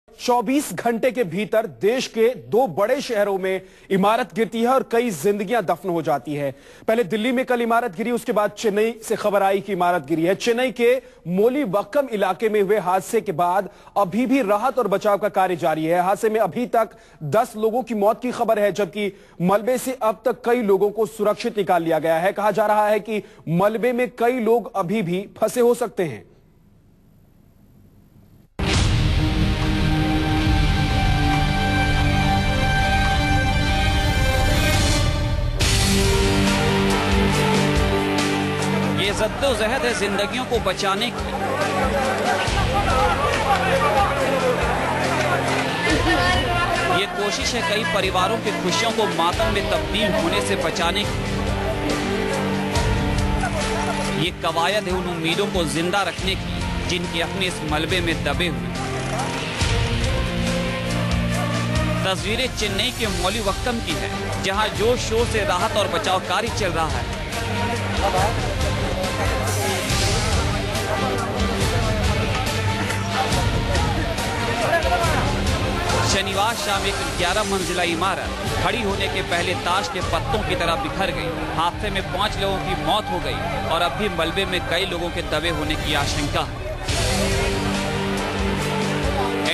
24 घंटे के भीतर देश के दो बड़े शहरों में इमारत गिरती है और कई जिंदगियां दफन हो जाती है। पहले दिल्ली में कल इमारत गिरी, उसके बाद चेन्नई से खबर आई कि इमारत गिरी है। चेन्नई के मोलीवक्कम इलाके में हुए हादसे के बाद अभी भी राहत और बचाव का कार्य जारी है। हादसे में अभी तक 10 लोगों की मौत की खबर है, जबकि मलबे से अब तक कई लोगों को सुरक्षित निकाल लिया गया है। कहा जा रहा है कि मलबे में कई लोग अभी भी फंसे हो सकते हैं। ये जद्दोजहद है जिंदगियों को बचाने की। ये कोशिश है कई परिवारों की खुशियों को मातम में तब्दील होने से बचाने की। ये कवायद है उन उम्मीदों को जिंदा रखने की जिनके अपने इस मलबे में दबे हुए। तस्वीरें चेन्नई के मोलीवक्कम की है, जहां जोर शोर से राहत और बचाव कार्य चल रहा है। शनिवार शाम एक 11 मंजिला इमारत खड़ी होने के पहले ताश के पत्तों की तरह बिखर गई। हादसे में 5 लोगों की मौत हो गई और अब भी मलबे में कई लोगों के दबे होने की आशंका है।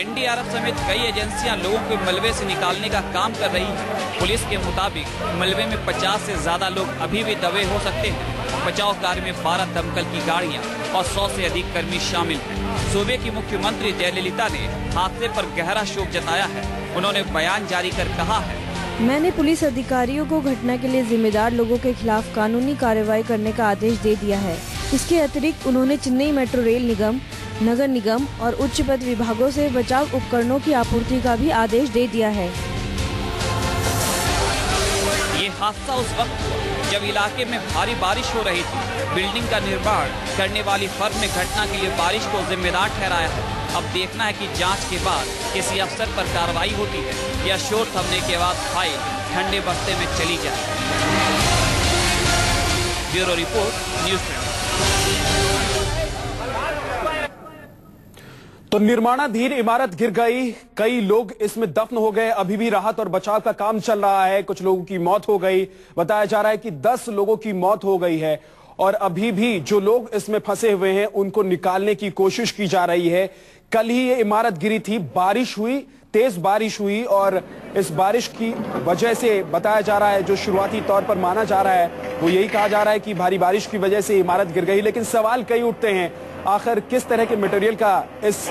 एनडीआरएफ समेत कई एजेंसियां लोगों को मलबे से निकालने का काम कर रही हैं। पुलिस के मुताबिक मलबे में 50 से ज्यादा लोग अभी भी दबे हो सकते हैं। बचाव कार्य में 12 दमकल की गाड़ियां और 100 से अधिक कर्मी शामिल हैं। सूबे की मुख्यमंत्री जयललिता ने हादसे पर गहरा शोक जताया है। उन्होंने बयान जारी कर कहा है, मैंने पुलिस अधिकारियों को घटना के लिए जिम्मेदार लोगों के खिलाफ कानूनी कार्रवाई करने का आदेश दे दिया है। इसके अतिरिक्त उन्होंने चेन्नई मेट्रो रेल निगम, नगर निगम और उच्च पद विभागों से बचाव उपकरणों की आपूर्ति का भी आदेश दे दिया है। ये हादसा उस वक्त हुआ जब इलाके में भारी बारिश हो रही थी। बिल्डिंग का निर्माण करने वाली फर्म ने घटना के लिए बारिश को जिम्मेदार ठहराया है। अब देखना है कि जांच के बाद किसी अफसर पर कार्रवाई होती है या शोर थमने के बाद फाइल ठंडे बस्ते में चली जाए। Bureau report, news time. तो निर्माणाधीन इमारत गिर गई, कई लोग इसमें दफन हो गए। अभी भी राहत और बचाव का काम चल रहा है। कुछ लोगों की मौत हो गई, बताया जा रहा है कि 10 लोगों की मौत हो गई है और अभी भी जो लोग इसमें फंसे हुए हैं उनको निकालने की कोशिश की जा रही है। कल ही ये इमारत गिरी थी, बारिश हुई, तेज बारिश हुई और इस बारिश की वजह से बताया जा रहा है, जो शुरुआती तौर पर माना जा रहा है वो यही कहा जा रहा है कि भारी बारिश की वजह से इमारत गिर गई। लेकिन सवाल कई उठते हैं, आखिर किस तरह के मटेरियल का इस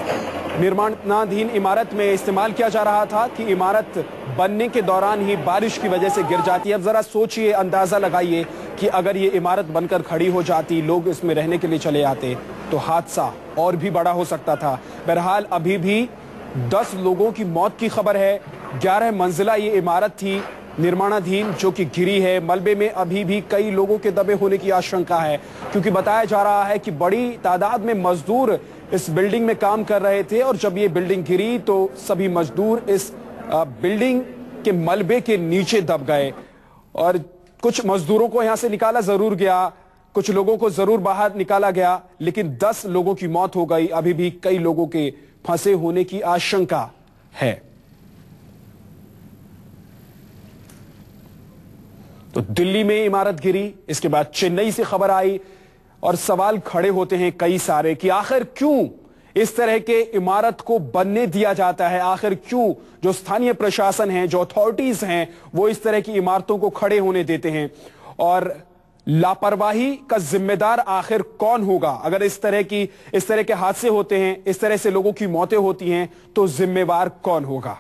निर्माणाधीन इमारत में इस्तेमाल किया जा रहा था कि इमारत बनने के दौरान ही बारिश की वजह से गिर जाती है। अब जरा सोचिए, अंदाजा लगाइए कि अगर ये इमारत बनकर खड़ी हो जाती, लोग इसमें रहने के लिए चले आते तो हादसा और भी बड़ा हो सकता था। बहरहाल अभी भी 10 लोगों की मौत की खबर है। 11 मंजिला ये इमारत थी निर्माणाधीन जो कि गिरी है। मलबे में अभी भी कई लोगों के दबे होने की आशंका है, क्योंकि बताया जा रहा है कि बड़ी तादाद में मजदूर इस बिल्डिंग में काम कर रहे थे और जब ये बिल्डिंग गिरी तो सभी मजदूर इस बिल्डिंग के मलबे के नीचे दब गए और कुछ मजदूरों को यहां से निकाला जरूर गया, कुछ लोगों को जरूर बाहर निकाला गया, लेकिन 10 लोगों की मौत हो गई। अभी भी कई लोगों के फंसे होने की आशंका है। तो दिल्ली में इमारत गिरी, इसके बाद चेन्नई से खबर आई और सवाल खड़े होते हैं कई सारे कि आखिर क्यों इस तरह के इमारत को बनने दिया जाता है। आखिर क्यों जो स्थानीय प्रशासन है, जो अथॉरिटीज हैं, वो इस तरह की इमारतों को खड़े होने देते हैं और लापरवाही का जिम्मेदार आखिर कौन होगा। अगर इस तरह के हादसे होते हैं, इस तरह से लोगों की मौतें होती हैं तो जिम्मेवार कौन होगा।